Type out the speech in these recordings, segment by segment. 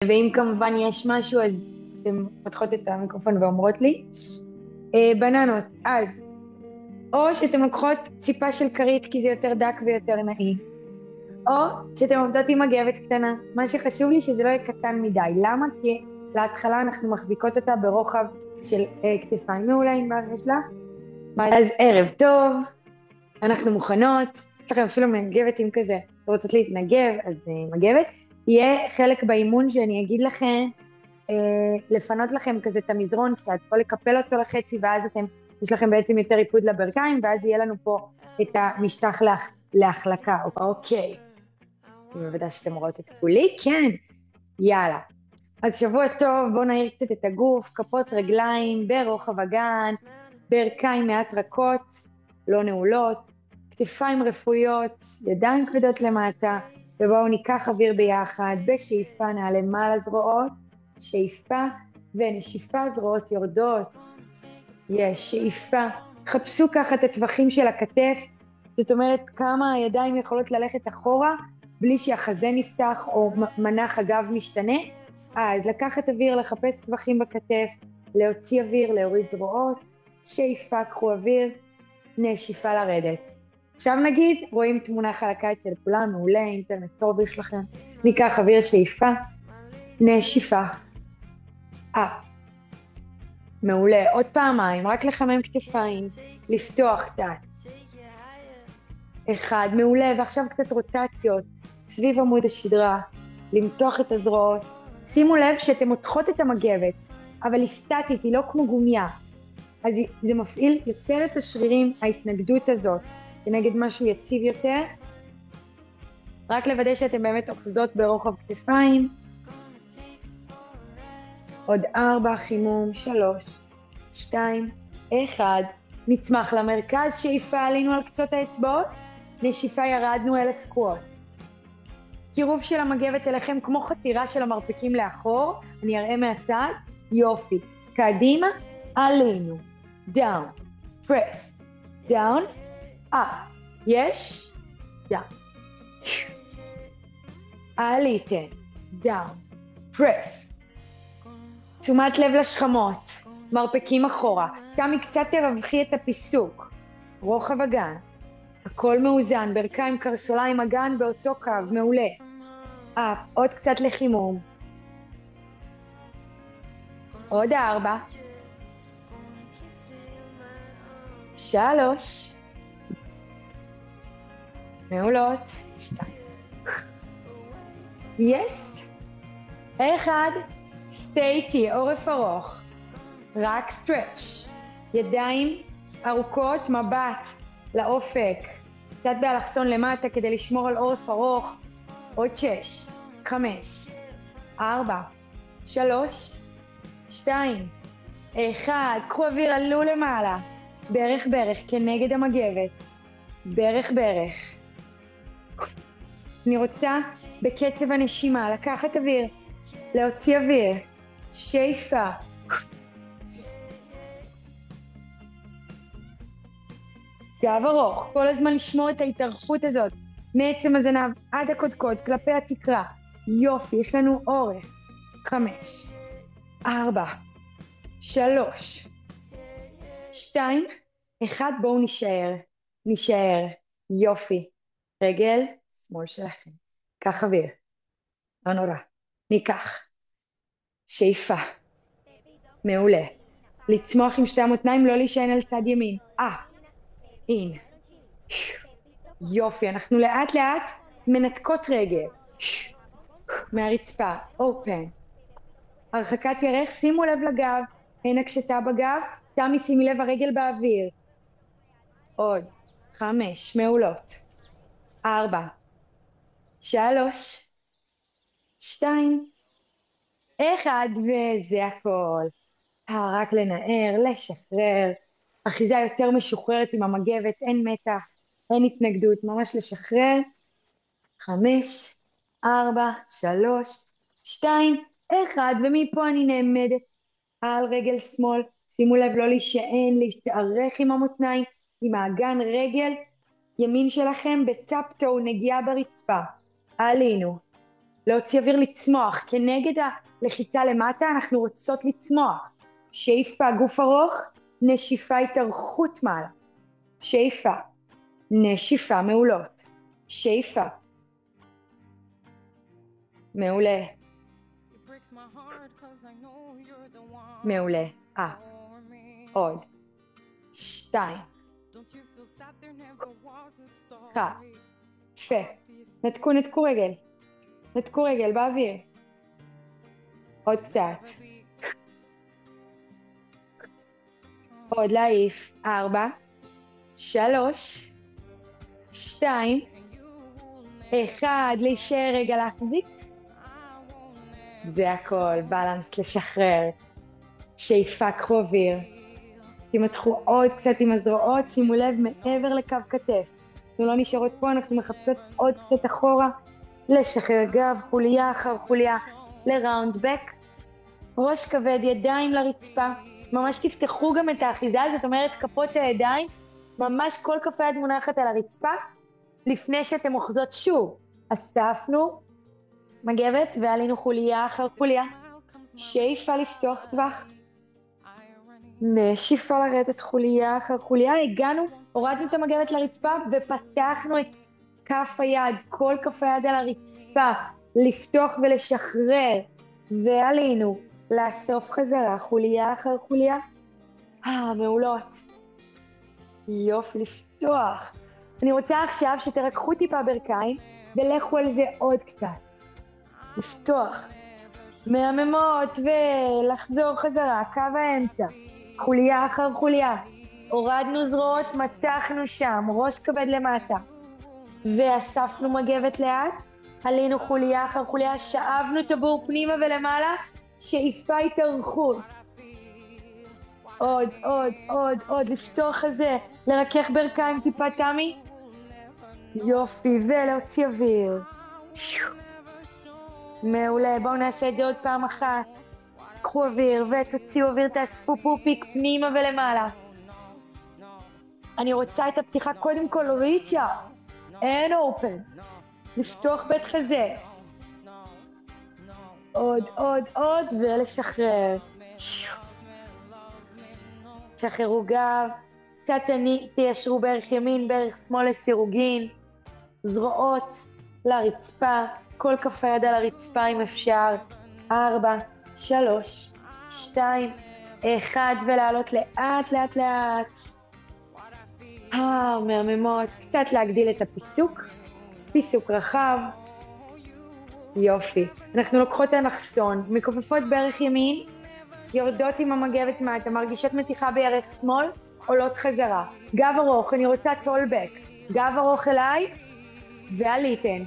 ואם כמובן יש משהו, אז אתן פותחות את המיקרופון ואומרות לי. בננות, אז או שאתן לוקחות ציפה של כרית כי זה יותר דק ויותר נעים, או שאתן עובדות עם מגבת קטנה. מה שחשוב לי שזה לא יהיה קטן מדי. למה? כי להתחלה אנחנו מחזיקות אותה ברוחב של כתפיים. מעולה, ענבר, יש לך? אז ערב טוב, אנחנו מוכנות. יש לכם אפילו מגבת עם כזה, אתם רוצות להתנגב, אז מגבת. יהיה חלק באימון שאני אגיד לכם, לפנות לכם כזה את המזרון קצת, או לקפל אותו לחצי, ואז יש לכם בעצם יותר ריפוד לברכיים, ואז יהיה לנו פה את המשטח להחלקה. אוקיי. אני מוודא שאתם רואות את כולי? כן. יאללה. אז שבוע טוב, בואו נעיר קצת את הגוף, כפות רגליים, ברוחב הגן, ברכיים מעט רכות, לא נעולות, כתפיים רפויות, ידיים כבדות למטה, ובואו ניקח אוויר ביחד, בשאיפה נעלה מעל הזרועות, שאיפה ונשיפה, זרועות יורדות, יש שאיפה, חפשו ככה את הטווחים של הכתף, זאת אומרת כמה הידיים יכולות ללכת אחורה, בלי שהחזה נפתח או מנח הגב משתנה, אז לקחת אוויר, לחפש טווחים בכתף, להוציא אוויר, להוריד זרועות, שאיפה, קחו אוויר, נשיפה לרדת. עכשיו נגיד, רואים תמונה חלקה אצל כולם, מעולה, אינטרנט טוב יש לכם. ניקח אוויר, שאיפה, נשיפה. מעולה, עוד פעמיים, רק לחמם כתפיים, לפתוח קצת. אחד, מעולה, ועכשיו קצת רוטציות, סביב עמוד השדרה, למתוח את הזרועות. שימו לב שאתם מותחות את המגבת, אבל היא סטטית, היא לא כמו גומיה. אז זה מפעיל יותר את השרירים, ההתנגדות הזאת, כנגד משהו יציב יותר. רק לוודא שאתם באמת אוחזות ברוחב כתפיים. עוד 4, חימום, 3, 2, 1. נצמח למרכז, שאיפה עלינו על קצות האצבעות, נשיפה ירדנו אל הסקווט. קירוב של המגבת אליכם כמו חתירה של המרפקים לאחור, אני אראה מהצד, יופי. קדימה, עלינו, down, press, down, up, יש, down. עליתם, down, press. תשומת לב לשכמות, מרפקים אחורה, תמי קצת תרווחי את הפיסוק, רוחב הגן, הכל מאוזן, ברכיים קרסוליים הגן באותו קו, מעולה. עוד קצת לחימום. עוד 4, 3, מעולות, 2, יס, 1, סטייטי, עורף ארוך, רק סטרץ', ידיים ארוכות, מבט לאופק, קצת באלכסון למטה כדי לשמור על עורף ארוך. עוד 6, 5, 4, 3, 2, 1, קחו אוויר, עלו למעלה, ברך ברך כנגד המגבת, ברך ברך. אני רוצה בקצב הנשימה לקחת אוויר, להוציא אוויר, שאיפה. גב ארוך, כל הזמן לשמור את ההתארכות הזאת, מעצם הזנב עד הקודקוד, כלפי התקרה. יופי, יש לנו אורך. 5, 4, 3, 2, 1, בואו נשאר. יופי. רגל שמאל שלכם. קח אוויר. לא נורא. ניקח. שאיפה. מעולה. לצמוח עם שתי המותניים, לא להישען על צד ימין. אין. יופי, אנחנו לאט לאט מנתקות רגל. מהרצפה. אופן. הרחקת ירך, שימו לב לגב. אין הקשתה בגב. תמי, שימי לב הרגל באוויר. עוד. 5, מעולות. 4, 3, 2, 1, וזה הכל. רק לנער, לשחרר. אחיזה יותר משוחררת עם המגבת, אין מתח, אין התנגדות, ממש לשחרר. 5, 4, 3, 2, 1, ומפה אני נעמדת על רגל שמאל. שימו לב לא להישען, להתארך עם המותניים, עם האגן רגל ימין שלכם בטאפ טו, נגיעה ברצפה. עלינו, להוציא אוויר לצמוח. כנגד הלחיצה למטה אנחנו רוצות לצמוח. שאיפה גוף ארוך, נשיפה התארכות מעלה. שאיפה, נשיפה מעולות. שאיפה. מעולה. מעולה. עוד. 2. 1. יפה. נתקו רגל. נתקו רגל באוויר. עוד קצת. עוד להעיף. 4. 3. 2. 1. להישאר רגע להחזיק. זה הכל. בלנס לשחרר. שאיפה, קחו אוויר. תמתחו עוד קצת עם הזרועות, שימו לב מעבר לקו כתף. אנחנו לא נשארות פה, אנחנו מחפשות עוד קצת אחורה. לשחרר גב, חוליה אחר חוליה, לראונד בק. ראש כבד, ידיים לרצפה. ממש תפתחו גם את האחיזה, זאת אומרת כפות הידיים. ממש כל כף היד מונחת על הרצפה. לפני שאתם אוחזות שוב. אספנו מגבת ועלינו חוליה אחר חוליה. שאיפה לפתוח טווח. נשיפה לרדת חוליה אחר חוליה. הגענו, הורדנו את המגבת לרצפה ופתחנו את כף היד, כל כף היד על הרצפה. לפתוח ולשחרר. ועלינו. לאסוף חזרה, חוליה אחר חוליה. מעולות. יופי, לפתוח. אני רוצה עכשיו שתרקחו טיפה ברכיים, ולכו על זה עוד קצת. לפתוח. מהממות, ולחזור חזרה, קו האמצע. חוליה אחר חוליה. הורדנו זרועות, מתחנו שם, ראש כבד למטה. ואספנו מגבת לאט. עלינו חוליה אחר חוליה, שאבנו את הבור פנימה ולמעלה. שאיפה התארכות. עוד, לפתוח את זה, לרכך ברכיים טיפה תמי. יופי, ולהוציא אוויר. מעולה, בואו נעשה את זה עוד פעם אחת. קחו אוויר ותוציאו אוויר, תאספו פופיק פנימה ולמעלה. אני רוצה את הפתיחה קודם כל ריצ'ה. אין אופן. לפתוח בית חזה. עוד, ולשחרר. שחררו גב, קצת תיישרו בערך ימין, בערך שמאל לסירוגין, זרועות לרצפה, כל כף היד על הרצפה אם אפשר. 4, 3, 2, 1, ולעלות לאט. מהממות, קצת להגדיל את הפיסוק, פיסוק רחב. יופי. אנחנו לוקחות את הנחסון, מכופפות בערך ימין, יורדות עם המגבת מטה, מרגישות מתיחה בירך שמאל, עולות חזרה. גב ארוך, אני רוצה טולבק. גב ארוך אליי, ועליתן.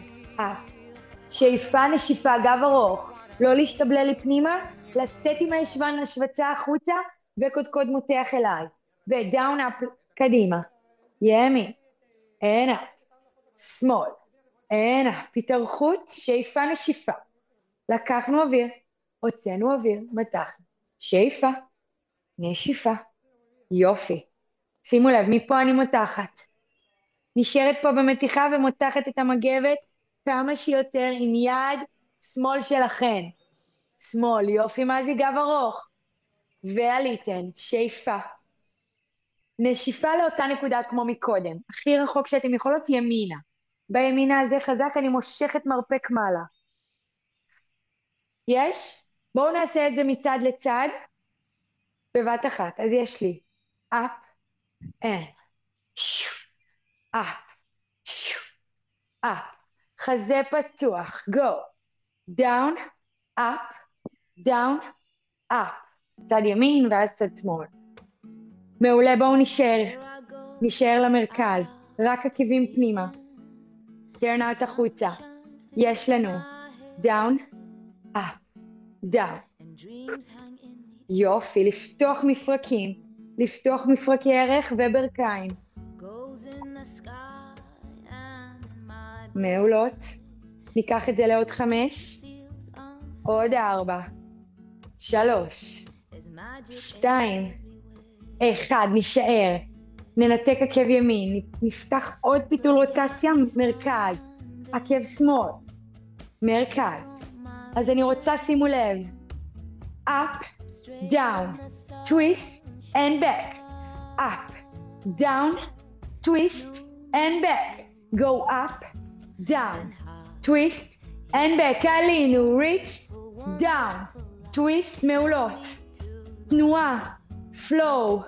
שאיפה, נשיפה, גב ארוך. לא להשתבלל לי פנימה, לצאת עם הישבן לשבצה החוצה, וקודקוד מותח אליי. ודאון אפ, קדימה. ימין. הנה. שמאל. הנה. התארכות, שאיפה, נשיפה. לקחנו אוויר, הוצאנו אוויר, מתחנו. שאיפה, נשיפה. יופי. שימו לב, מפה אני מותחת. נשארת פה במתיחה ומותחת את המגבת כמה שיותר עם יד שמאל שלכן. שמאל, יופי, מה זה גב ארוך? ועליתן, שאיפה. נשיפה לאותה נקודה כמו מקודם. הכי רחוק שאתם יכולות ימינה. בימינה הזה חזק אני מושכת מרפק מעלה. יש? בואו נעשה את זה מצד לצד. בבת אחת. אז יש לי up and up, up. חזה פתוח. go. down, up, down, up. צד ימין ואז צד שמאל. מעולה, בואו נשאר למרכז. רק עקבים פנימה. turn out החוצה. יש לנו down, up, down. יופי, לפתוח מפרקים. לפתוח מפרקי ערך וברכיים. מעולות. ניקח את זה לעוד 5. עוד 4. 3. 2. 1. נשאר. ננתק עקב ימין. נפתח עוד פיתול רוטציה. מרכז. עקב שמאל. מרכז. אז אני רוצה, שימו לב, up, down, twist and back, up, down, twist and back, go up, down, twist and back, עלינו, reach, down, twist, מעולות, תנועה, flow,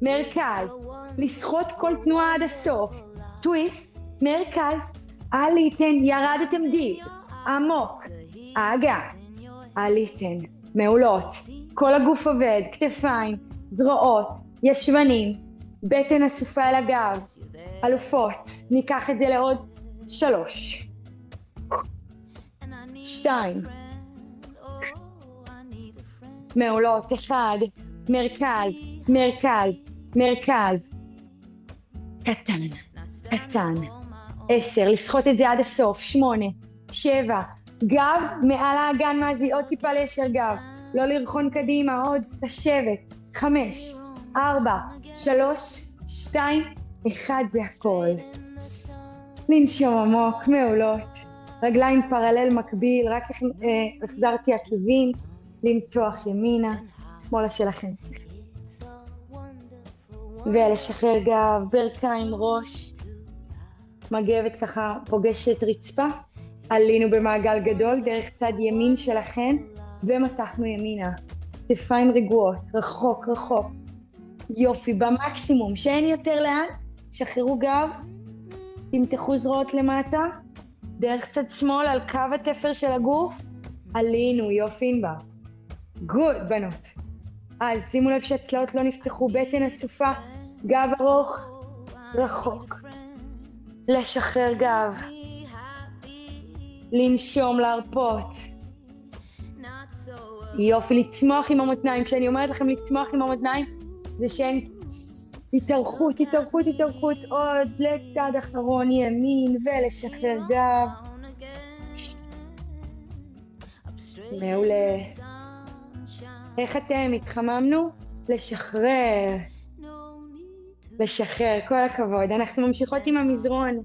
מרכז, לשחות כל תנועה עד הסוף, טוויסט, מרכז, עליתן, ירדתם דיפ, עמוק, האגן, עליתן, מעולות, כל הגוף עובד, כתפיים, זרועות, ישבנים, בטן אסופה אל הגב, אלופות, ניקח את זה לעוד 3, 2, מעולות, 1, מרכז, מרכז, מרכז, קטן, קטן, 10, לשחות את זה עד הסוף, 8, 7, גב מעל האגן מהזי, עוד טיפה ליישר גב, לא לרחון קדימה, עוד לשבת, 5, 4, 3, 2, 1, זה הכל. לנשום עמוק, מעולות, רגליים פרלל מקביל, רק החזרתי עקבים, למתוח ימינה, שמאלה שלכם, ולשחרר גב, ברכיים, ראש, מגבת ככה פוגשת רצפה, עלינו במעגל גדול דרך צד ימין שלכם, ומתחנו ימינה, כתפיים רגועות, רחוק רחוק, יופי, במקסימום, שאין יותר לאן, שחררו גב, תמתחו זרועות למטה, דרך צד שמאל על קו התפר של הגוף, עלינו, יופי בה. גוד, בנות. אז שימו לב שהצלעות לא נפתחו, בטן אסופה, גב ארוך, רחוק. לשחרר גב. לנשום, להרפות. יופי, לצמוח עם המותניים. כשאני אומרת לכם לצמוח עם המותניים, זה שאין התארכות, התארכות, התארכות. עוד לצד אחרון ימין ולשחרר גב. מעולה. איך אתם? התחממנו? לשחרר. לשחרר, כל הכבוד. אנחנו ממשיכות עם המזרון.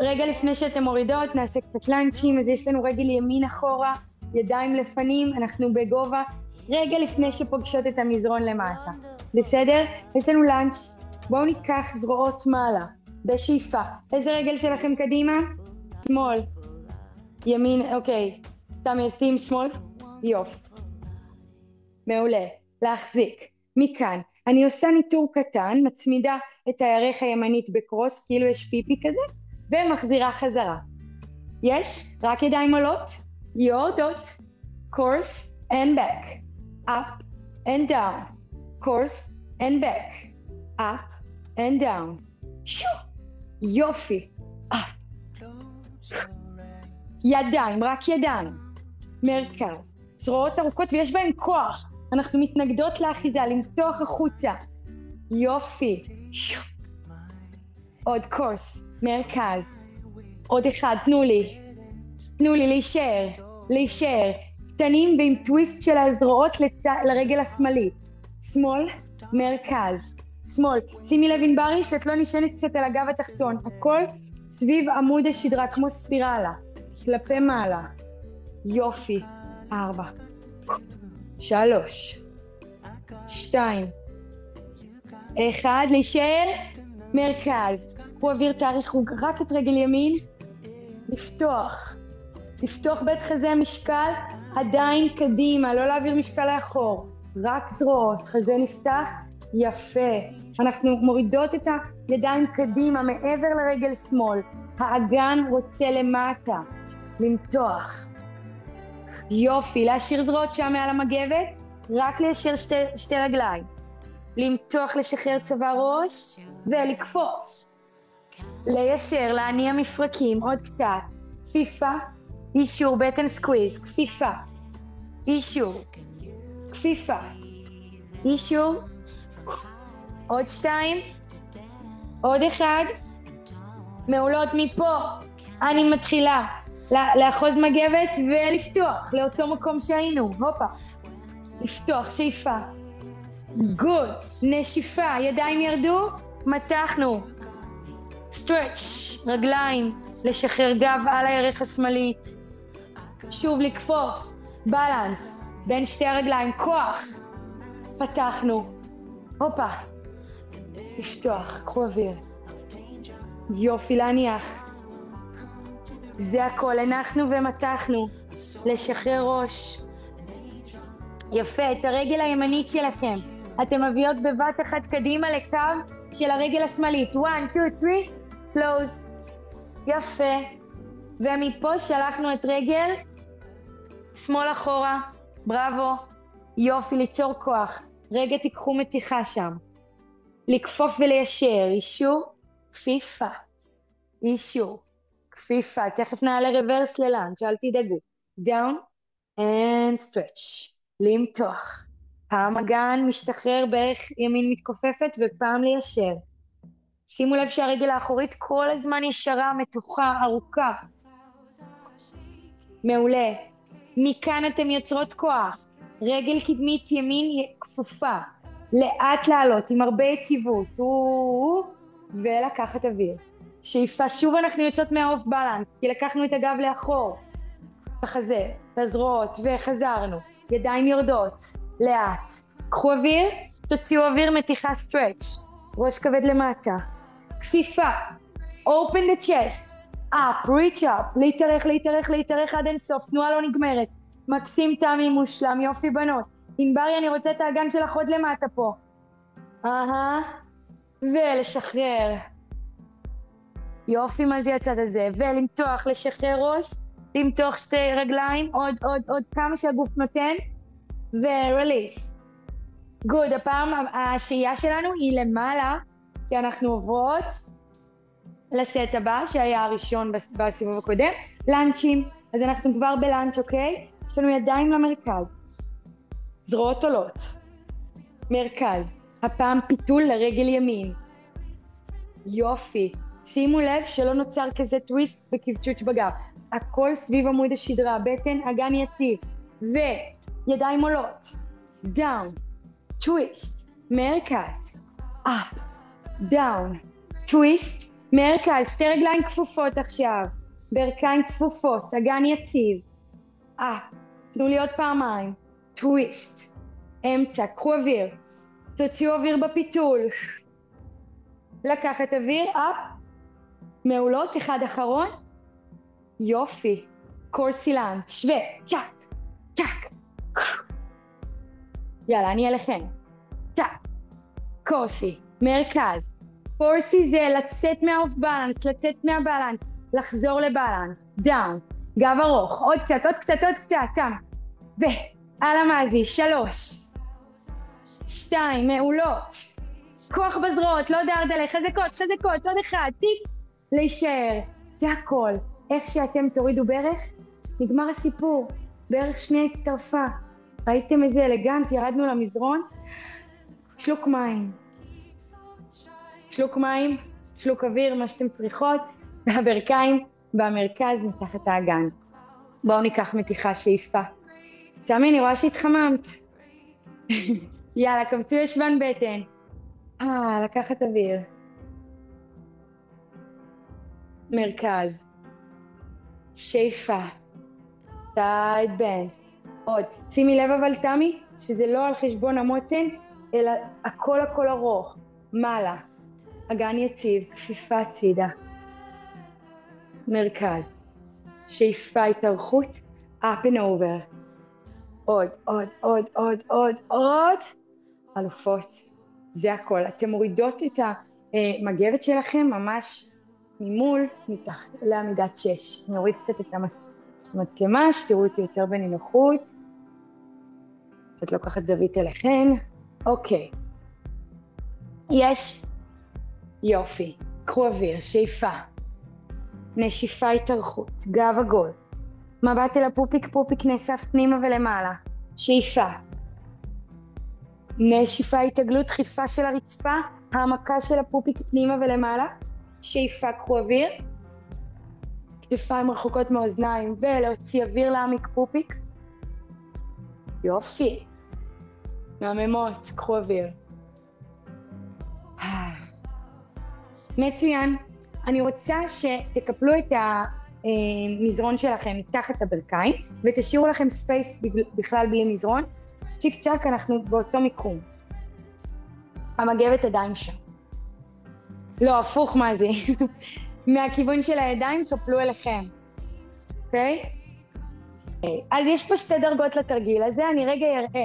רגע לפני שאתם מורידות, נעשה קצת לנצ'ים, אז יש לנו רגל ימין אחורה, ידיים לפנים, אנחנו בגובה, רגע לפני שפוגשות את המזרון למטה. בסדר? יש לנו לנץ', בואו ניקח זרועות מעלה, בשאיפה. איזה רגל שלכם קדימה? שמאל. ימין, אוקיי. תמי, שים שמאל? יופי. מעולה. להחזיק. מכאן. אני עושה ניטור קטן, מצמידה את הירך הימנית בקרוס, כאילו יש פיפי כזה, ומחזירה חזרה. יש? רק ידיים עולות? יורדות. course and back. up and down. course and back. up and down. שו! יופי. ידיים, רק ידיים. מרכז. זרועות ארוכות ויש בהן כוח. אנחנו מתנגדות לאחיזה, למתוח החוצה. יופי. שו! עוד קורס. מרכז. עוד אחד, תנו לי. תנו לי להישאר. להישאר. קטנים ועם טוויסט של הזרועות לרגל השמאלית. שמאל, מרכז. שמאל. שימי לב ענברי שאת לא נשענת קצת על הגב התחתון. הכל סביב עמוד השדרה, כמו ספירלה. כלפי מעלה. יופי. 4. 3. 2. 1. להישאר. מרכז. הוא אוויר תאריכו רק את רגל ימין. לפתוח. לפתוח בית חזה משקל. עדיין קדימה. לא להעביר משקל לאחור. רק זרועות. חזה נפתח. יפה. אנחנו מורידות את הידיים קדימה מעבר לרגל שמאל. האגן רוצה למטה. למתוח. יופי. להשאיר זרועות שם מעל המגבת. רק ליישר שתי רגליים. למתוח, לשחרר צוואר ראש. ולקפוץ. ליישר, להניע מפרקים. עוד קצת. כפיפה. אישור, בטן סקוויז. כפיפה. אישור. כפיפה. אישור. עוד 2. עוד 1. מעולות מפה. אני מתחילה לאחוז מגבת ולפתוח לאותו מקום שהיינו. הופה. לפתוח, שאיפה. גוד. נשיפה. ידיים ירדו. מתחנו. סטרץ'. רגליים. לשחרר גב על הירך השמאלית. שוב לכפוף, בלנס, בין שתי הרגליים, כוח. פתחנו. הופה. לפתוח, קחו אוויר. יופי, להניח. זה הכל, הנחנו ומתחנו. לשחרר ראש. יפה, את הרגל הימנית שלכם. אתם מביאות בבת אחת קדימה לקו של הרגל השמאלית. 1, 2, 3, close. יפה. ומפה שלחנו את רגל שמאל אחורה. בראבו. יופי, ליצור כוח. רגע תיקחו מתיחה שם. לכפוף וליישר. אישור, כפיפה. אישור, כפיפה. תכף נעלה רוורס ללאנץ', אל תדאגו. down and stretch. למתוח. פעם אגן משתחרר בערך ימין מתכופפת ופעם ליישר. שימו לב שהרגל האחורית כל הזמן ישרה, מתוחה, ארוכה. מעולה. מכאן אתם יוצרות כוח. רגל קדמית ימין כפופה. לאט לעלות עם הרבה יציבות. ולקחת אוויר. שאיפה, שוב אנחנו יוצאות מהאוף בלנס, כי לקחנו את הגב לאחור. בחזה, בזרועות, וחזרנו. ידיים יורדות, לאט. קחו אוויר, תוציאו אוויר, מתיחה סטרץ'. ראש כבד למטה. כפיפה. Open the chest. up, reach up. להתארך עד אינסוף. תנועה לא נגמרת. מקסים, תמי, מושלם, יופי בנות. ענברי, אני רוצה את האגן שלך עוד למטה פה. ולשחרר. יופי, מה זה הצד הזה? ולמתוח, לשחרר ראש. למתוח שתי רגליים. עוד כמה שהגוף נותן. ורליס. גוד, הפעם השהייה שלנו היא למעלה, כי אנחנו עוברות לסט הבא, שהיה הראשון בסיבוב הקודם, לנצ'ים. אז אנחנו כבר בלנץ', אוקיי? יש לנו ידיים למרכז. זרועות עולות. מרכז. הפעם פיתול לרגל ימין. יופי. שימו לב שלא נוצר כזה טוויסט וקבצ'וץ' בגב. הכל סביב עמוד השדרה, בטן, אגן יציב. וידיים עולות. דאון. טוויסט. מרכז. אפ. דאון. טוויסט. מרכז. שתי רגליים כפופות עכשיו. ברכיים כפופות. אגן יציב. אפ. תנו לי עוד פעמיים. טוויסט. אמצע. קחו אוויר. תוציאו אוויר בפיתול. לקחת אוויר. אפ. מעולות. אחד אחרון. יופי. קורסי לאנץ'. שווה. צ'ק. צ'ק. יאללה, אני אליכם. צ'ק. קורסי. מרכז. קורסי זה לצאת מהאוף בלנס, לצאת מהבלנס, לחזור לבלנס. דאון. גב ארוך. עוד קצת. תם. ועל המאזי. 3. 2. מעולות. כוח בזרועות, לא דרדלה. חזקות. עוד אחד. טיק. להישאר. זה הכל. איך שאתם תורידו ברך, נגמר הסיפור. ברך שנייה הצטרפה. ראיתם איזה אלגנט, ירדנו למזרון. שלוק מים, שלוק אוויר, מה שאתם צריכות. והברכיים במרכז מתחת האגן. בואו ניקח מתיחה, שאיפה. תמי, אני רואה שהתחממת. יאללה, קבצו ישבן בטן. לקחת אוויר. מרכז. שאיפה. סייד בנד. עוד. שימי לב אבל תמי, שזה לא על חשבון המותן, אלא הכל ארוך. מעלה. אגן יציב, כפיפה הצידה. מרכז. שאיפה התארכות. up and over. עוד. אלופות. זה הכל. אתם מורידות את המגבת שלכם ממש ממול, מתחת לעמידת 6. אני אוריד קצת את המצלמה, שתראו אותי יותר בנינוחות. קצת לוקחת זווית אליכן. אוקיי. יש. יופי. קחו אוויר, שאיפה. נשיפה התארכות, גב עגול. מבט אל הפופיק, פופיק נאסף פנימה ולמעלה. שאיפה. נשיפה התעגלות, דחיפה של הרצפה, העמקה של הפופיק פנימה ולמעלה. שאיפה, קחו אוויר. כתפיים רחוקות מאוזניים ולהוציא אוויר להעמיק פופיק. יופי. מהממות, קחו אוויר. מצוין. אני רוצה שתקפלו את המזרון שלכם מתחת הברכיים, ותשאירו לכם ספייס בכלל בלי מזרון. צ'יק צ'ק, אנחנו באותו מיקום. המגבת עדיין שם. לא, הפוך, מה זה? מהכיוון של הידיים קפלו אליכם. אוקיי? אז יש פה 2 דרגות לתרגיל הזה, אני רגע אראה.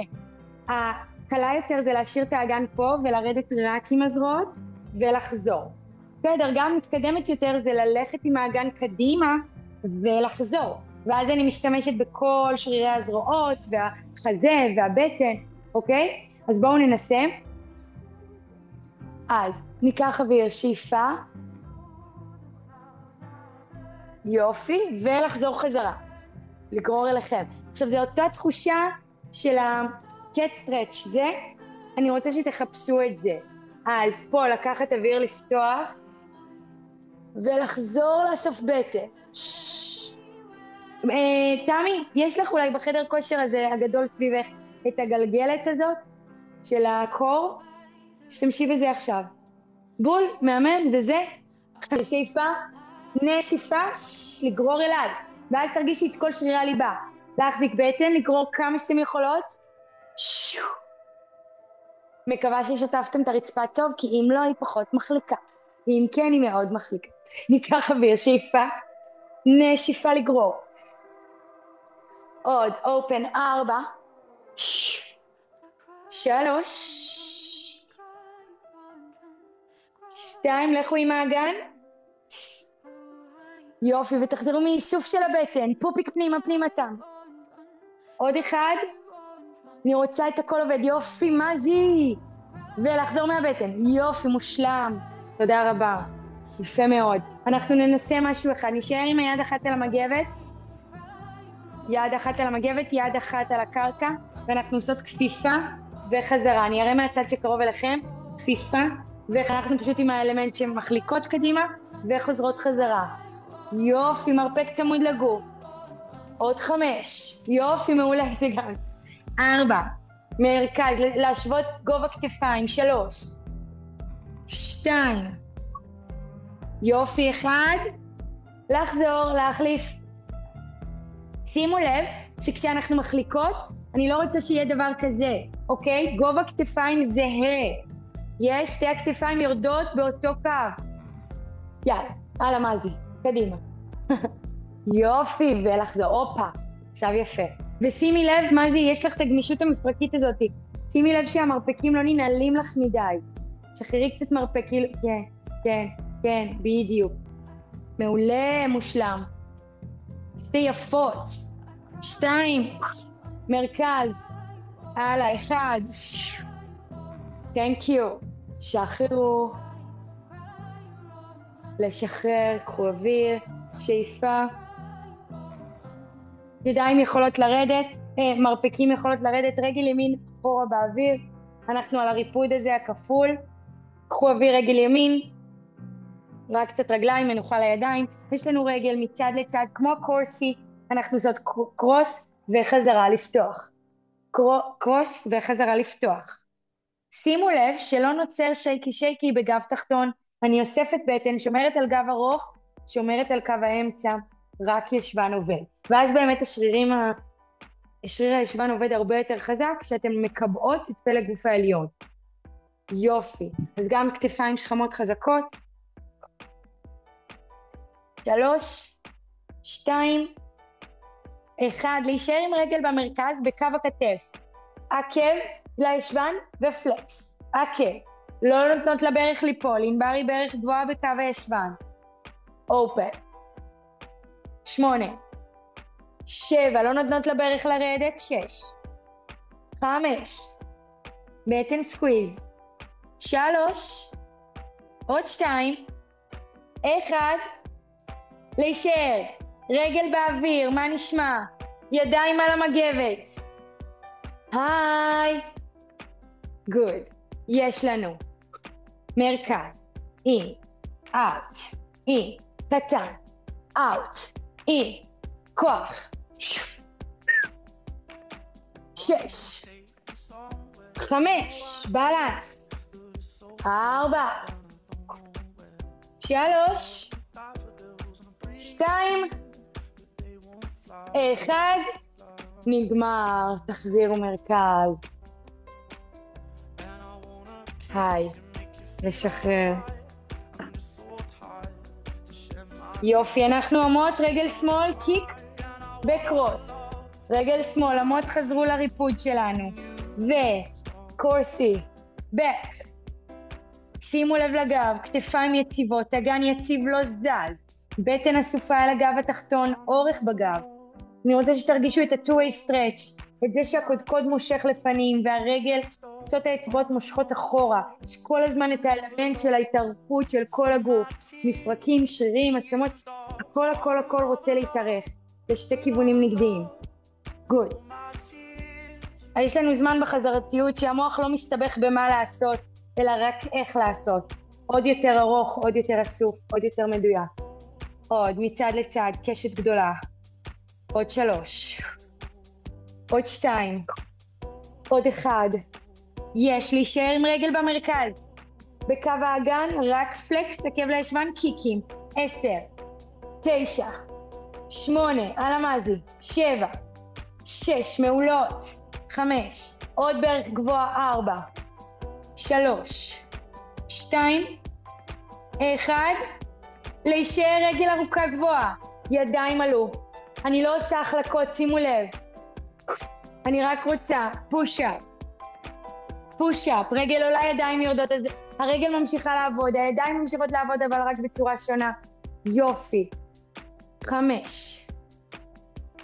הקלה יותר זה להשאיר את האגן פה ולרדת רק עם הזרועות ולחזור. והדרגה המתקדמת יותר זה ללכת עם האגן קדימה ולחזור. ואז אני משתמשת בכל שרירי הזרועות והחזה והבטן, אוקיי? אז בואו ננסה. אז ניקח אוויר, שאיפה. יופי, ולחזור חזרה. לגרור אליכם. עכשיו, זו אותה תחושה של ה-cat stretch, זה, אני רוצה שתחפשו את זה. אז פה לקחת אוויר, לפתוח, ולחזור לאסוף בטן. תמי, יש לך אולי בחדר כושר הזה הגדול סביבך את הגלגלת הזאת של הקור? שתמשי בזה עכשיו. בול, מהמם, זה. שאיפה, נשיפה, לגרור אליי. ואז תרגישי את כל שרירי הליבה. להחזיק בטן, לגרור כמה שאתם יכולות. מקווה ששטפתם את הרצפה טוב, כי אם לא, היא פחות מחליקה. אם כן, היא מאוד מחליקה. ניקח אוויר, שאיפה, נשיפה לגרור. עוד, אופן, 4, 3, 2, לכו עם האגן. יופי, ותחזרו מאיסוף של הבטן, פופיק פנימה תם. עוד 1, אני רוצה את הכל עובד, יופי, מה זה? ולחזור מהבטן, יופי, מושלם. תודה רבה, יפה מאוד. אנחנו ננסה משהו אחד, נשאר עם היד אחת על המגבת, יד אחת על המגבת, יד אחת על הקרקע, ואנחנו עושות כפיפה וחזרה. אני אראה מהצד שקרוב אליכם, כפיפה, ואנחנו פשוט עם האלמנט שמחליקות קדימה, וחוזרות חזרה. יופי, מרפק צמוד לגוף. עוד 5, יופי, מעולה, זה גם. 4, מרכז, להשוות גובה כתפיים. 3, 2, יופי, 1, לחזור, להחליף. שימו לב שכשאנחנו מחליקות, אני לא רוצה שיהיה דבר כזה, אוקיי? גובה כתפיים זהה. יש 2 הכתפיים יורדות באותו קו. יאללה, הלאה, מה זה? קדימה. יופי, ולחזור, אופה, עכשיו יפה. ושימי לב, מה זה, יש לך את הגמישות המפרקית הזאת. שימי לב שהמרפקים לא ננעלים לך מדי. שחררי קצת מרפקים, כן, בדיוק. מעולה, מושלם. זה יפות. 2, מרכז. הלאה, 1. Thank you. שחררו. לשחרר, קחו אוויר, שאיפה. ידיים יכולות לרדת, מרפקים יכולות לרדת, רגל ימין אחורה באוויר. אנחנו על הריפוד הזה הכפול. קחו אוויר, רגל ימין. רק קצת רגליים, מנוחה לידיים. יש לנו רגל מצד לצד, כמו קורסי. אנחנו עושות קרוס וחזרה לפתוח. קרוס וחזרה לפתוח. שימו לב שלא נוצר שייקי בגב תחתון. אני אוספת בטן, שומרת על גב ארוך, שומרת על קו האמצע, רק ישבן עובד. ואז באמת שריר הישבן עובד הרבה יותר חזק, כשאתם מקבעות את פלג גוף העליון. יופי. אז גם כתפיים שכמות חזקות. 3, 2, 1, להישאר עם רגל במרכז בקו הכתף. עקב לישבן ופלקס. עקב. לא נותנות לברך ליפול, ענבר היא ברך גבוהה בקו הישבן. אופן. 8, 7, לא נותנות לברך לרדת. 6, 5, בטן סקוויז. 3, עוד 2, 1, להישאר. רגל באוויר, מה נשמע? ידיים על המגבת. היי. גוד. יש לנו מרכז, אין, אאוט, אין, קטן, אאוט, אין, כוח. 6, 5, בלנס. 4, 3, 2, 1, נגמר, תחזירו מרכז. היי, לשחרר. יופי, אנחנו עמות, רגל שמאל, קיק בקרוס. רגל שמאל, עמות חזרו לריפוד שלנו. וקורסי, בק. שימו לב לגב, כתפיים יציבות, אגן יציב לא זז. בטן אסופה על הגב התחתון, אורך בגב. אני רוצה שתרגישו את ה-2-way stretch, את זה שהקודקוד מושך לפנים והרגל, קצות האצבעות מושכות אחורה. יש כל הזמן את האלמנט של ההתארכות של כל הגוף. מפרקים, שרירים, עצמות, הכל רוצה להתארך. לשתי כיוונים נגדיים. גוד. יש לנו זמן בחזרתיות שהמוח לא מסתבך במה לעשות, אלא רק איך לעשות. עוד יותר ארוך, עוד יותר אסוף, עוד יותר מדויק. עוד מצד לצד, קשת גדולה. עוד 3. עוד 2. עוד 1. יש להישאר עם רגל במרכז. בקו האגן, רק פלקס, עקב לישבן, קיקים. 10. 9. 8. על המזי. 7. 6. מעולות. 5. עוד בערך גבוה. 4. 3. 2. 1. להישאר רגל ארוכה גבוהה. ידיים עלו. אני לא עושה החלקות, שימו לב. אני רק רוצה פוש-אפ. פוש-אפ, רגל עולה, ידיים יורדות, אז הרגל ממשיכה לעבוד, הידיים ממשיכות לעבוד, אבל רק בצורה שונה. יופי. 5.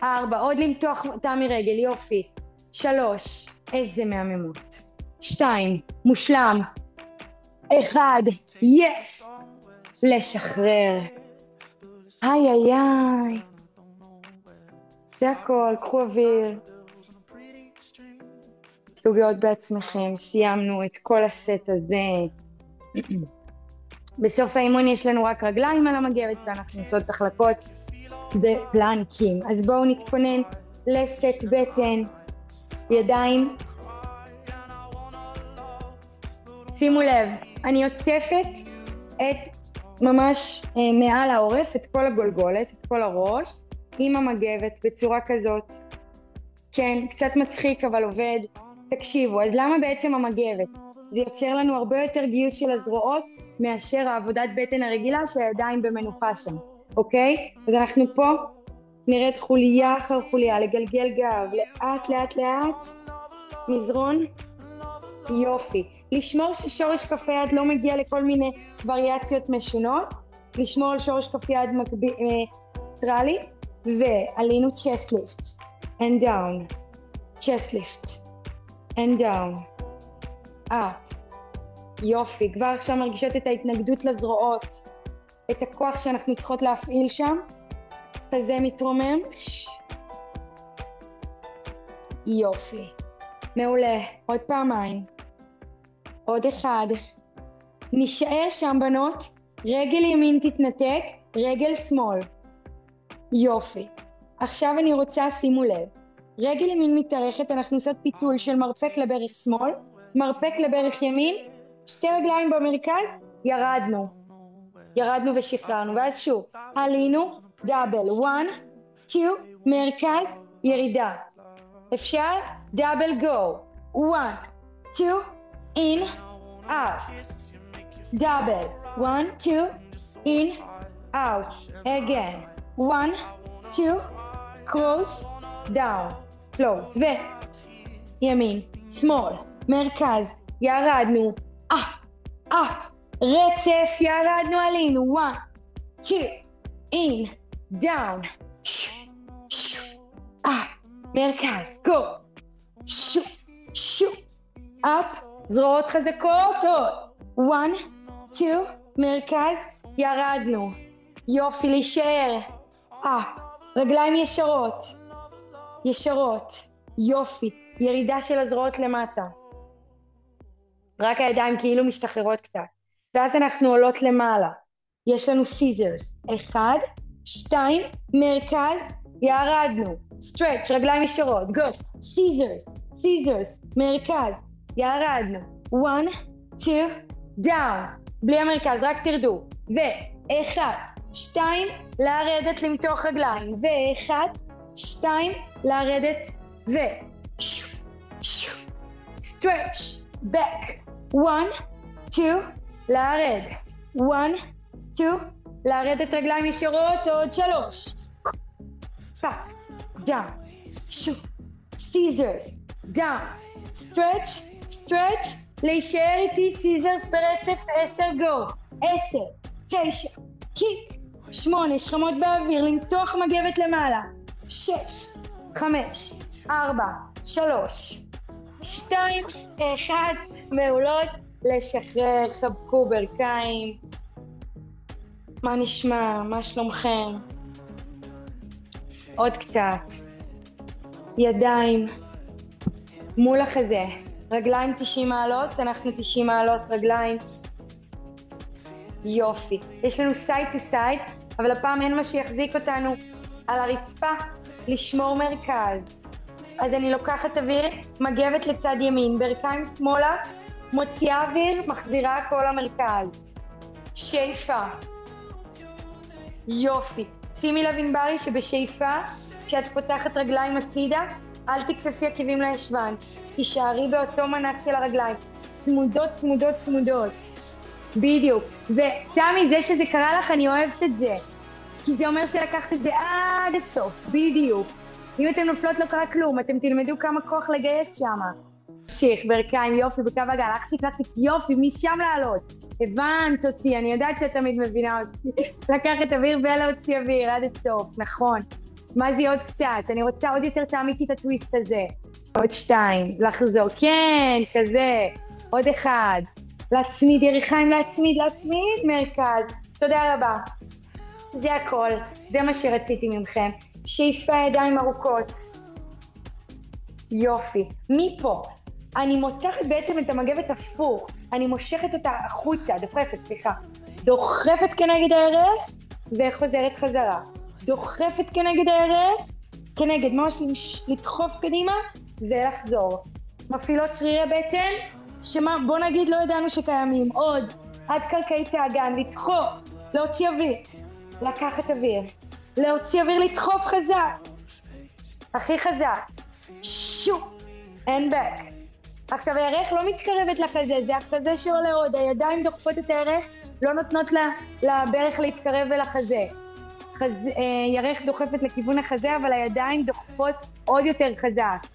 4, עוד למתוח תא מרגל, יופי. 3, איזה מהממות. 2, מושלם. 1, יס. לשחרר. היי היי היי. זה הכל, קחו אוויר. תוגעות בעצמכם, סיימנו את כל הסט הזה. בסוף האימון יש לנו רק רגליים על המגבת ואנחנו עושות החלקות בפלנקים. אז בואו נתכונן לסט בטן, ידיים. שימו לב, אני עוטפת את ממש מעל העורף, את כל הגולגולת, את כל הראש, עם המגבת בצורה כזאת. כן, קצת מצחיק אבל עובד. תקשיבו, אז למה בעצם המגבת? זה יוצר לנו הרבה יותר גיוס של הזרועות מאשר העבודת בטן הרגילה שהידיים במנוחה שם, אוקיי? אז אנחנו פה נראית חוליה אחר חוליה, לגלגל גב, לאט לאט לאט, מזרון, יופי. לשמור ששורש כף היד לא מגיע לכל מיני וריאציות משונות, לשמור על שורש כף יד טרלי, ועלינו chest lift, and down, chest lift, and down, up, יופי, כבר עכשיו מרגישות את ההתנגדות לזרועות, את הכוח שאנחנו צריכות להפעיל שם, כזה מתרומם, יופי, מעולה, עוד פעמיים, עוד 1, נשאר שם בנות, רגל ימין תתנתק, רגל שמאל, יופי, עכשיו אני רוצה, שימו לב, רגל ימין מתארכת, אנחנו עושות פיתול של מרפק לברך שמאל, מרפק לברך ימין, 2 רגליים במרכז, ירדנו ושחררנו, ואז שוב, עלינו, דאבל, 1, 2, מרכז, ירידה, אפשר? דאבל גו, 1, 2, in, out, double, 1, 2, in, out, again, 1, 2, cross, down, close, וימין, שמאל, מרכז, ירדנו, up, רצף, ירדנו, עלינו, 1, 2, in, down, up, מרכז, go, up, זרועות חזקות, 1, 2, מרכז, ירדנו, יופי, להישאר, up, רגליים ישרות, יופי, ירידה של הזרועות למטה, רק הידיים כאילו משתחררות קצת, ואז אנחנו עולות למעלה, יש לנו סיזרס, 1, 2, מרכז, ירדנו, stretch, רגליים ישרות, go, סיזרס, מרכז, ירדנו, 1, 2, down, בלי המרכז, רק תרדו, 1, 2, לרדת למתוח רגליים, ו1, 2, לרדת, ו... stretch, back, 1, 2, לרדת, 1, 2, לרדת רגליים ישרות, עוד 3, back, down, scissors, down, stretch, להישאר איתי scissors ברצף 10 go, 10, 9, קיק, 8, שכמות באוויר, למתוח מגבת למעלה, 6, 5, 4, 3, 2, 1, מעולות, לשחרר, חבקו ברכיים. מה נשמע? מה שלומכם? עוד קצת. ידיים מול החזה, רגליים 90 מעלות, אנחנו 90 מעלות רגליים. יופי. יש לנו side to side, אבל הפעם אין מה שיחזיק אותנו על הרצפה, לשמור מרכז. אז אני לוקחת אוויר, מגבת לצד ימין, ברכיים שמאלה, מוציאה אוויר, מחזירה הכל למרכז. שאיפה. יופי. שימי לב ענברי שבשאיפה, כשאת פותחת רגליים הצידה, אל תכפפי עקבים לישבן. תישארי באותו מנק של הרגליים. צמודות, צמודות, צמודות. בדיוק. ותמי, זה שזה קרה לך, אני אוהבת את זה. כי זה אומר שלקחת את זה עד הסוף. בדיוק. אם אתם נופלות לא קרה כלום, אתם תלמדו כמה כוח לגייס שם. תמשיך, ברכיים, יופי, בקו הגל, להחזיק, יופי, משם לעלות. הבנת אותי, אני יודעת שאת תמיד מבינה אותי. לקחת אוויר ולהוציא אוויר עד הסוף, נכון. מה זה עוד קצת? אני רוצה עוד יותר תעמיקי את הטוויסט הזה. עוד 2, לחזור, כן, כזה. עוד 1. להצמיד, יריחיים להצמיד, מרכז. תודה רבה. זה הכל, זה מה שרציתי ממכם. שאיפה ידיים ארוכות. יופי. מפה, אני מותחת בעצם את המגבת הפוך. אני מושכת אותה החוצה, דוחפת כנגד הערך, וחוזרת חזרה. דוחפת כנגד הערך, כנגד, ממש לדחוף קדימה, ולחזור. מפעילות שרירי בטן, בוא נגיד לא ידענו שקיימים. עוד, עד קרקעית האגן, לדחוף, להוציא אוויר, לקחת אוויר. להוציא אוויר, לדחוף חזק. הכי חזק. and back. עכשיו הירך לא מתקרבת לחזה, זה החזה שעולה עוד. הידיים דוחפות את הירך, לא נותנות לברך להתקרב אל החזה. ירך דוחפת לכיוון החזה, אבל הידיים דוחפות עוד יותר חזק.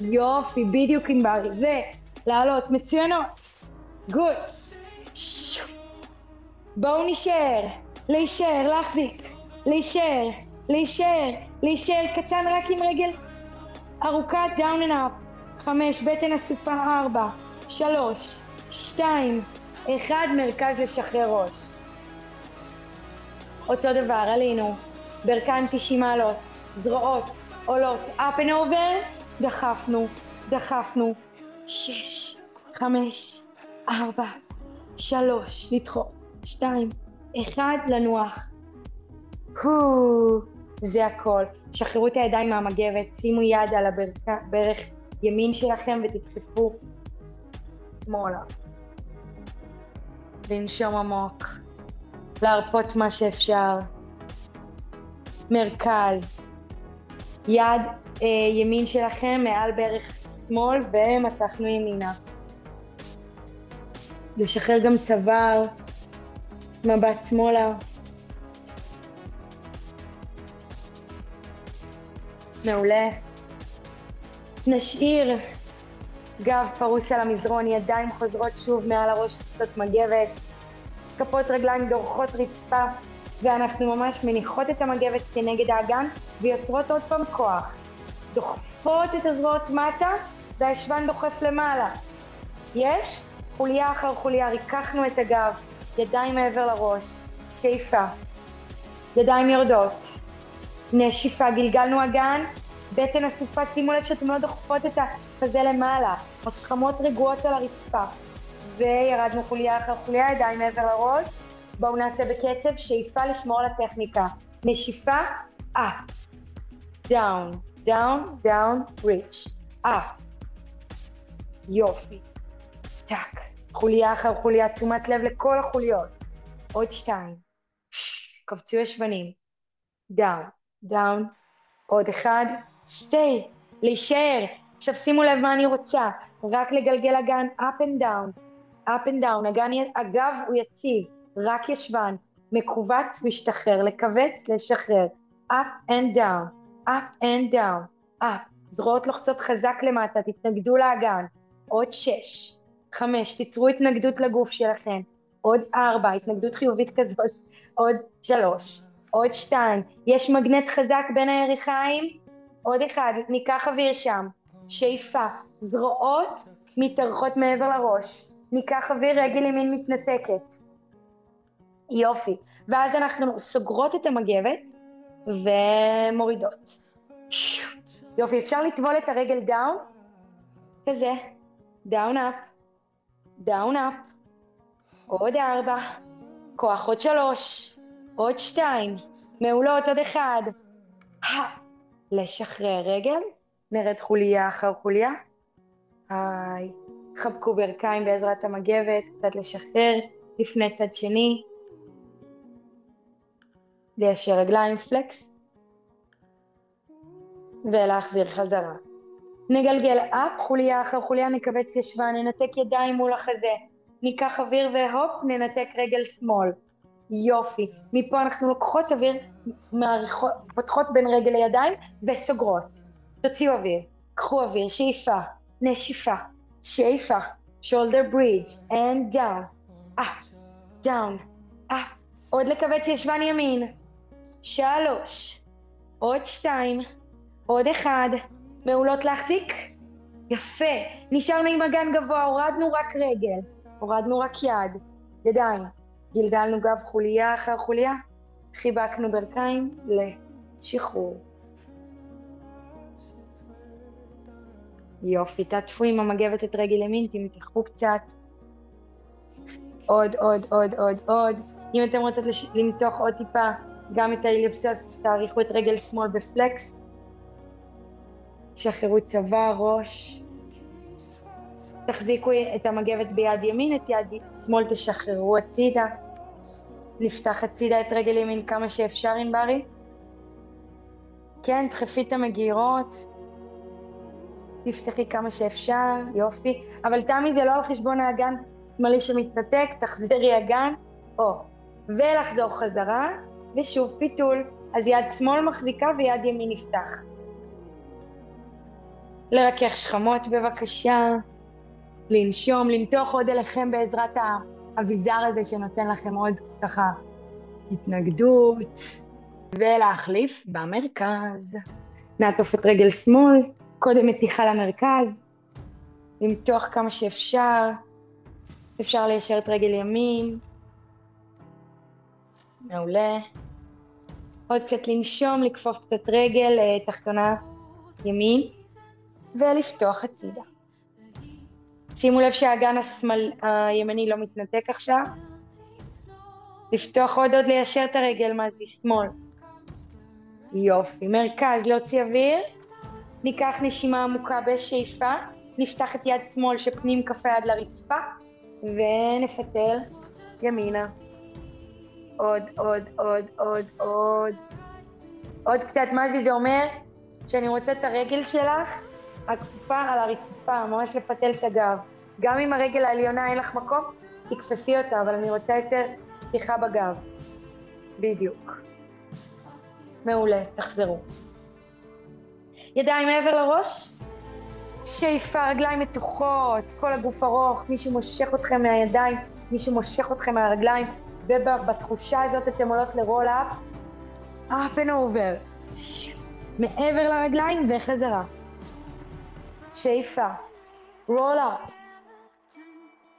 יופי, בדיוק ענברי. ולעלות, מצוינות. גוד. בואו נשאר, להישאר, להחזיק. להישאר, קטן רק עם רגל ארוכה, down and up. 5, בטן אסופה, 4, 3, 2, 1, מרכז לשחרר ראש. אותו דבר, עלינו, ברכיים 90 מעלות, זרועות, עולות, up and over, דחפנו, 6, 5, 4, 3, לדחוף, 2, 1, לנוח. זה הכל. שחררו את הידיים מהמגבת, שימו יד על הברך ימין שלכם ותדחפו שמאלה. לנשום עמוק, להרפות מה שאפשר. מרכז, יד ימין שלכם מעל ברך שמאל ומתחנו ימינה. לשחרר גם צוואר, מבט שמאלה. מעולה. נשאיר גב פרוס על המזרון, ידיים חוזרות שוב מעל הראש, קצת מגבת, כפות רגליים דורכות רצפה, ואנחנו ממש מניחות את המגבת כנגד האגן ויוצרות עוד פעם כוח. דוחפות את הזרועות מטה והישבן דוחף למעלה. יש? חוליה אחר חוליה, ריככנו את הגב, ידיים מעבר לראש, שאיפה, ידיים יורדות, נשיפה, גלגלנו אגן, בטן אסופה, שימו לב שאתם לא דוחפות את החזה למעלה, השכמות רגועות על הרצפה, וירדנו חוליה אחר חוליה, ידיים מעבר לראש. בואו נעשה בקצב, שאיפה לשמור על הטכניקה, נשיפה, up, down, down, down, reach, up, יופי, טק, חוליה אחר חוליה, תשומת לב לכל החוליות, עוד 2, קפצו ישבנים. דאון, דאון. עוד אחד. stay, להישאר. עכשיו שימו לב מה אני רוצה. רק לגלגל אגן up and down. up and down. הגב הוא יציב. רק ישבן. מקובץ, משתחרר. לכווץ, לשחרר. up and down. up and down. up. זרועות לוחצות חזק למטה. תתנגדו לאגן. עוד 6, 5. תיצרו התנגדות לגוף שלכם. עוד 4. התנגדות חיובית כזאת. עוד 3. עוד 2. יש מגנט חזק בין הירכיים. עוד 1. ניקח אוויר שם. שאיפה. זרועות מתארכות מעבר לראש. ניקח אוויר, רגל ימין מתנתקת. יופי. ואז אנחנו סוגרות את המגבת ומורידות. יופי, אפשר לטבול את הרגל דאון. כזה. דאון אפ. דאון אפ. עוד 4. כוח, עוד 3. עוד 2. מעולות, עוד 1. לשחרר רגל. נרד חוליה אחר חוליה. היי. חבקו ברכיים בעזרת המגבת. קצת לשחרר. לפני צד שני. ליישר רגליים, פלקס. ולהחזיר חזרה. נגלגל אפ, חוליה אחר חוליה, נקבץ ישבן, ננתק ידיים מול החזה. ניקח אוויר והופ, ננתק רגל שמאל. יופי. מפה אנחנו לוקחות אוויר, פותחות בין רגל לידיים וסוגרות. תוציאו אוויר. קחו אוויר, שאיפה, נשיפה, שאיפה, shoulder bridge, and down, up, down, up. עוד לקבץ ישבן ימין. 3. עוד 2. עוד 1. מעולות להחזיק. יפה. נשארנו עם אגן גבוה, הורדנו רק רגל. הורדנו רק יד. ידיים. גלגלנו גב חוליה אחר חוליה. חיבקנו ברכיים לשחרור. יופי, תעטפו עם המגבת את רגל ימין, תמתחו קצת. עוד, עוד, עוד, עוד, עוד. אם אתם רוצות למתוח עוד טיפה, גם את האליפסוס, תאריכו את רגל שמאל בפלקס. שחררו צבא, ראש. תחזיקו את המגבת ביד ימין, את יד שמאל תשחררו הצידה. נפתח הצידה את רגל ימין כמה שאפשר, ענברי. כן, דחפי את המגירות. תפתחי כמה שאפשר, יופי. אבל תמי זה לא על חשבון האגן שמאלי שמתנתק, תחזרי אגן. ולחזור חזרה, ושוב פיתול. אז יד שמאל מחזיקה ויד ימין נפתח. לרכך שכמות בבקשה. לנשום, למתוח עוד אליכם בעזרת האביזר הזה שנותן לכם עוד ככה התנגדות. ולהחליף במרכז. נעטוף את רגל שמאל, קודם מתיחה למרכז. למתוח כמה שאפשר. אפשר ליישר את רגל ימין. מעולה. עוד קצת לנשום, לקפוף קצת רגל תחתונה ימין. ולפתוח הצידה. שימו לב שהאגן הימני לא מתנתק עכשיו. לפתוח עוד ליישר את הרגל, מה זה? שמאל. יופי. מרכז, להוציא אוויר. ניקח נשימה עמוקה בשאיפה. נפתח את יד שמאל שפנים כפה עד לרצפה. ונפתל ימינה. עוד, עוד, עוד, עוד, עוד. עוד קצת, מה זה? זה אומר שאני רוצה את הרגל שלך, הכפופה על הרצפה, ממש לפתל את הגב. גם אם הרגל העליונה אין לך מקום, תכפפי אותה, אבל אני רוצה יותר פתיחה בגב. בדיוק. מעולה, תחזרו. ידיים מעבר לראש, שאיפה, רגליים מתוחות, כל הגוף ארוך, מישהו מושך אתכם מהידיים, מישהו מושך אתכם מהרגליים, ובתחושה הזאת אתם עולות לרול אפ, up and over, מעבר לרגליים וחזרה. שאיפה, רול אפ.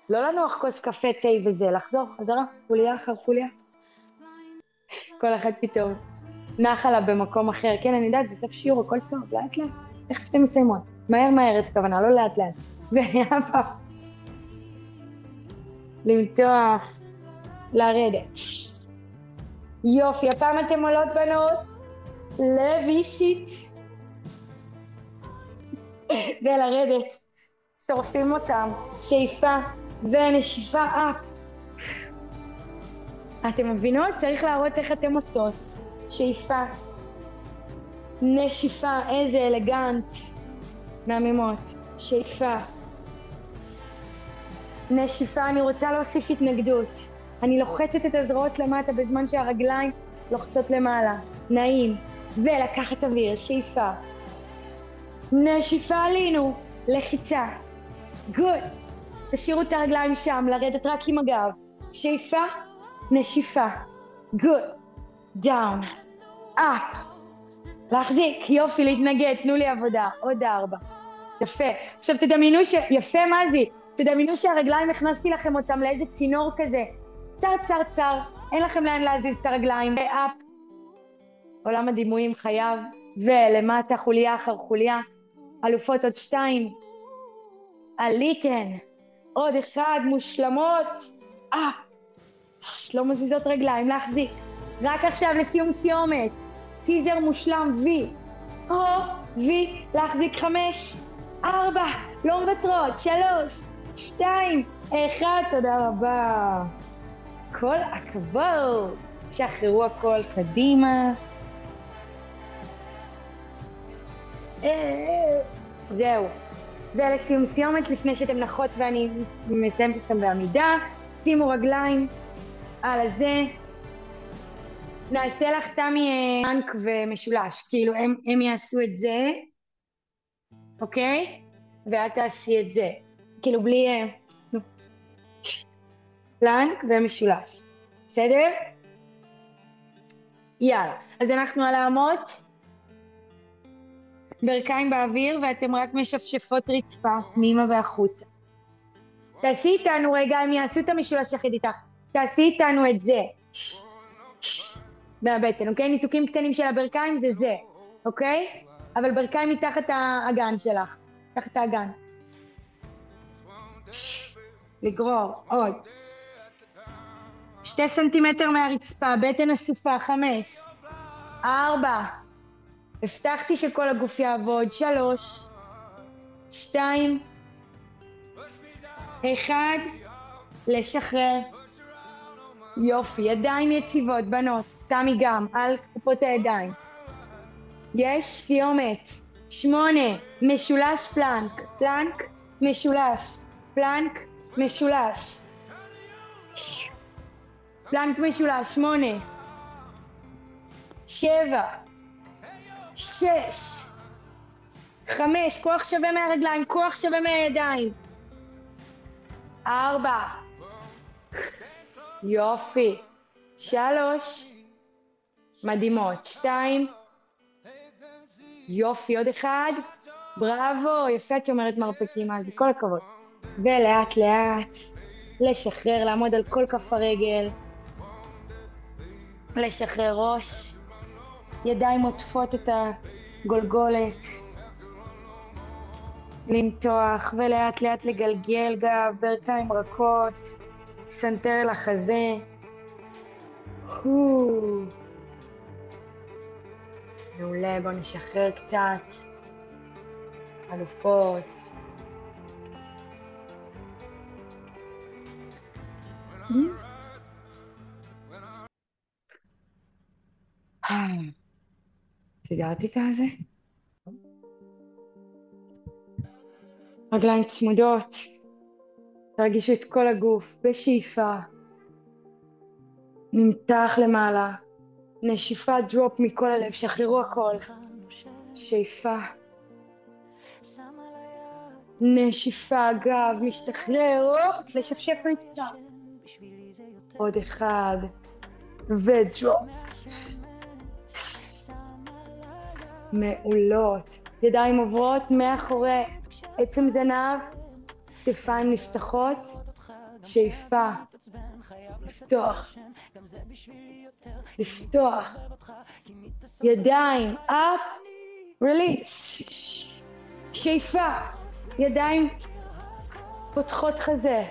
לא לנוח כוס קפה, תה וזה, לחזור, חזרה, חוליה אחר חוליה. כל אחד פתאום נחה לה במקום אחר. כן, אני יודעת, זה סוף שיעור, הכל טוב, לאט לאט. איך אתם מסיימות? מהר מהר את הכוונה, לא לאט לאט. ואף. למתוח, לרדת. יופי, הפעם אתם עולות בנות, לויסית. ולרדת, שורפים אותם, שאיפה ונשיפה אפ. אתם מבינות? צריך להראות איך אתם עושות. שאיפה, נשיפה, איזה אלגנט. מהממות. שאיפה. נשיפה, אני רוצה להוסיף התנגדות. אני לוחצת את הזרועות למטה בזמן שהרגליים לוחצות למעלה. נעים. ולקחת אוויר, שאיפה. נשיפה עלינו, לחיצה. גוד. תשאירו את הרגליים שם, לרדת רק עם הגב. שאיפה, נשיפה. גוד. דאון. אפ. להחזיק, יופי, להתנגד, תנו לי עבודה. עוד 4. יפה. עכשיו תדמיינו יפה, מה זה? תדמיינו שהרגליים הכנסתי לכם אותם לאיזה צינור כזה. צר, צר, צר. אין לכם לאן להזיז את הרגליים. ואפ. עולם הדימויים חייב. ולמטה, חוליה אחר חוליה. אלופות עוד 2. עליתן. עוד 1, מושלמות. לא מזיזות רגליים, להחזיק. רק עכשיו לסיום סיומת. טיזר מושלם, וי. וי, להחזיק 5, 4, לא מוותרות, 3, 2, 1, תודה רבה. כל הכבוד. שחררו הכל קדימה. זהו. ולסיום סיומת, לפני שאתם נחות ואני מסיימת אתכם בעמידה, שימו רגליים על הזה. נעשה לך תמי פלנק ומשולש, כאילו הם יעשו את זה, אוקיי? ואת תעשי את זה, כאילו בלי פלנק ומשולש, בסדר? יאללה, אז אנחנו על האמות, ברכיים באוויר, ואתם רק משפשפות רצפה, פנימה והחוצה. תעשי איתנו רגע, הם יעשו את המשולש יחד איתך, תעשי איתנו את זה. מהבטן, אוקיי? ניתוקים קטנים של הברכיים זה, אוקיי? אבל ברכיים מתחת האגן שלך, תחת האגן. לגרור, עוד. 2 סנטימטר מהרצפה, בטן אסופה, 5, 4. הבטחתי שכל הגוף יעבוד, 3, 2, 1, לשחרר. יופי, ידיים יציבות, בנות, תמי גם, על כפות הידיים. יש סיומת. 8, משולש פלנק, פלנק, משולש, פלנק, משולש. פלנק משולש, 8, 7, 6, 5, כוח שווה מהרגליים, כוח שווה מהידיים. 4, יופי. 3, מדהימות. 2, יופי, עוד 1, בראבו, יפה, את שומרת מרפקים על זה, כל הכבוד. ולאט לאט לשחרר, לעמוד על כל כף הרגל, לשחרר ראש, ידיים עוטפות את הגולגולת, למתוח ולאט לאט לגלגל גב, ברכיים רכות, סנטר לחזה. מעולה, בואו נשחרר קצת. אלופות. סידרתי את הזה? רגליים צמודות. תרגישו את כל הגוף בשאיפה. נמתח למעלה. נשיפה דרופ מכל הלב, שחררו הכל. שאיפה. נשיפה, גב, משתחרר, לשפשף רצפה. עוד 1, ודרופ. מעולות. ידיים עוברות מאחורי עצם זנב, כתפיים נפתחות, שאיפה. לפתוח. לפתוח. ידיים, up, release. שאיפה. ידיים פותחות חזה.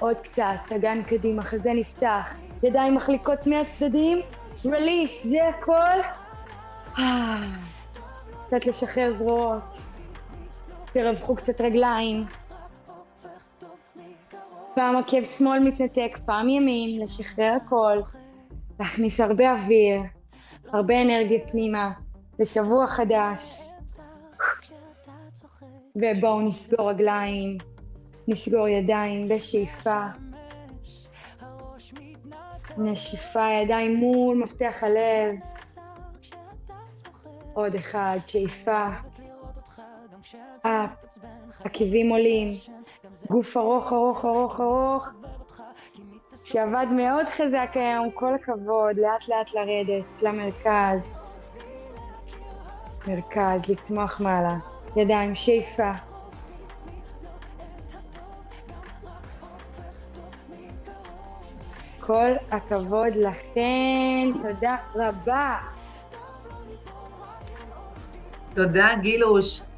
עוד קצת, אגן קדימה, חזה נפתח. ידיים מחליקות מהצדדים, release, זה הכל. קצת לשחרר זרועות. תרווחו קצת רגליים. פעם עקב שמאל מתנתק, פעם ימין, לשחרר הכל, להכניס הרבה אוויר, הרבה אנרגיה פנימה, לשבוע חדש. ובואו נסגור רגליים, נסגור ידיים בשאיפה. נשיפה, ידיים מול מפתח הלב. עוד אחד, שאיפה. אפ, עקבים עולים. גוף ארוך, ארוך, ארוך, ארוך. שעבד מאוד חזק היום, כל הכבוד, לאט לאט לרדת למרכז. מרכז, לצמוח מעלה. ידיים, שאיפה. כל הכבוד לכן, תודה רבה. תודה גילוש.